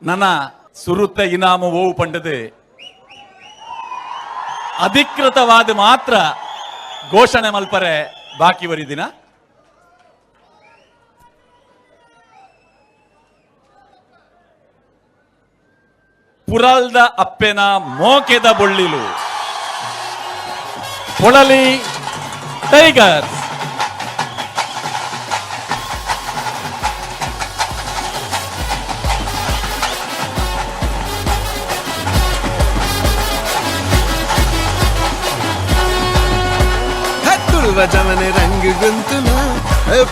ನನ್ನ ಸುರುತ್ತ ಇನಾಮು ಓವು ಪಂಡದು ಅಧಿಕೃತವಾದ ಮಾತ್ರ ಘೋಷಣೆ ಮಲ್ಪರೆ ಬಾಕಿ ವರಿದಿನ ಪುರಲ್ದ ಅಪ್ಪೆನ ಮೋಕೆದ ಬೊಳ್ಳಿಲು ಪೊಳಲಿ ಟೈಗರ್ಸ್ ಜಮನೆ ರಂಗ ಗುಂತುನ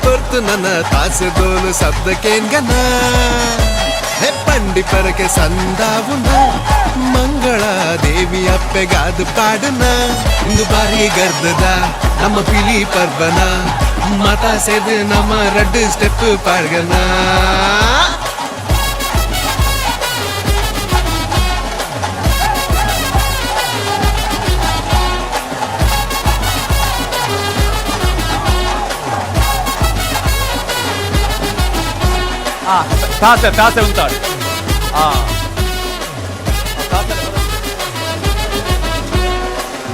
ಪೊರ್ತು ನನ್ನ ತಾಸೆ ದೋಲು ಶಬ್ದ ಕೇನ್ಗನ ಪಂಡಿ ಪರಕೆ ಸಂದಾವುನ ಮಂಗಳ ದೇವಿ ಅಪ್ಪೆಗಾದು ಪಾಡನ ಇಂದು ಬಾರಿ ಗರ್ದದ ನಮ್ಮ ಪಿಲಿ ಪರ್ಬನ ಮಾತಾ ಸೇದು ನಮ್ಮ ರಡ್ಡು ಸ್ಟೆಪ್ ಪಾಡ್ಗನ ತಾಸೆ ತಾಸೆ ಉಂಟಾಡು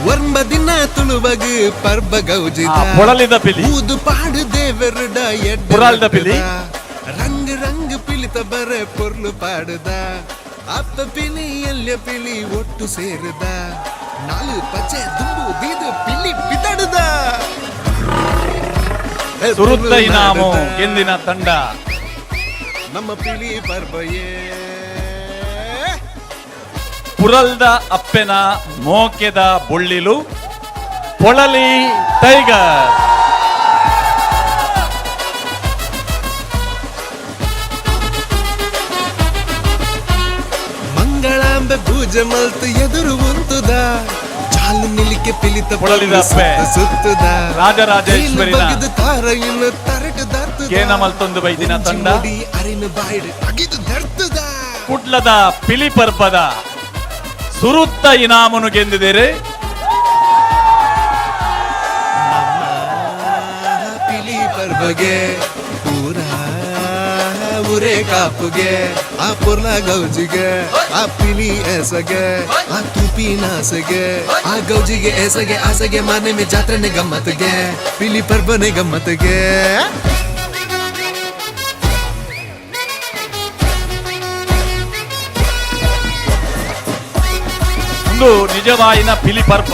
ವರ್ಮ ದಿನ ತುಳುವಗ ಪರ್ಬ ಗೌಜಿದ ಪೊಳಲಿದ ಪಿಲಿ ಊದು ಪಾಡು ದೇವರುಡ ಪುರಾಲ್ದ ಪಿಲಿ ರಂಗ ರಂಗ ಪಿಲಿತ ಬರ ಪೊರ್ಲು ಪಾಡುದ ಅಪ್ಪ ಪಿಲಿ ಎಲ್ಯ ಪಿಲಿ ಒಟ್ಟು ಸೇರುದ ನಾಲು ಪಚ್ಚೆ ದುಂಬು ದೀದು ಪಿಲಿ ಪಿತಡುದ ಸುರುತ್ತ ಇನಾಮು ಎಂದಿನ ತಂಡ ನಮ್ಮ ಪಿಲಿ ಪರ್ಬಯೇ ಪುರಲ್ದ ಅಪ್ಪೆನ ಮೋಕೆದ ಬೊಳ್ಳಿಲು ಪೊಳಲಿ ಟೈಗರ್ ಮಂಗಳಾಂಬೆ ಪೂಜೆ ಮಲ್ತು ಎದುರು ಉಂತುದ ಚಾಲು ನಿಲಿಕೆ ಪಿಲಿತ ಪೊಳಲಿದ ಅಪ್ಪೆ ಸುತ್ತುದ ರಾಜರಾಜೇಶ್ವರಿನ ತಾರ ಇನ್ನು ತರಟು ದರ್ತುದ ಕೇನ ಮಲ್ತೊಂದು ಬೈದಿನ ತಂಡ ಅರಿನ ಬಾಯ್ಡು ಅಗಿದು ದರ್ತುದ ಕುಡ್ಲದ ಪಿಲಿ ಪರ್ಬದ ಸುರುತ್ತ ಇನಾಮನು ಗೆದ್ದಿದ್ದೀರಿ ಪಿಲಿ ಪರ್ಬಗೆ ಪೂರ ಊರೇ ಕಾಪುಗೆ ಆ ಪುರ್ಲ ಗೌಜಿಗೆ ಆ ಪಿಲಿ ಎಸಗೆ ಆ ತುಪಿ ನಾಸಗೆ ಆ ಗೌಜಿಗೆ ಎಸಗೆ ಆಸಗೆ ಮನೆ ಮೇ ಜಾತ್ರೆನೆ ಗಮ್ಮತ್ಗೆ ಪಿಲಿ ಪರ್ಬನೆ ಗಮ್ಮತ್ಗೆ ಒಂದು ನಿಜವಾಯಿನ ಪಿಲಿ ಪರ್ಬ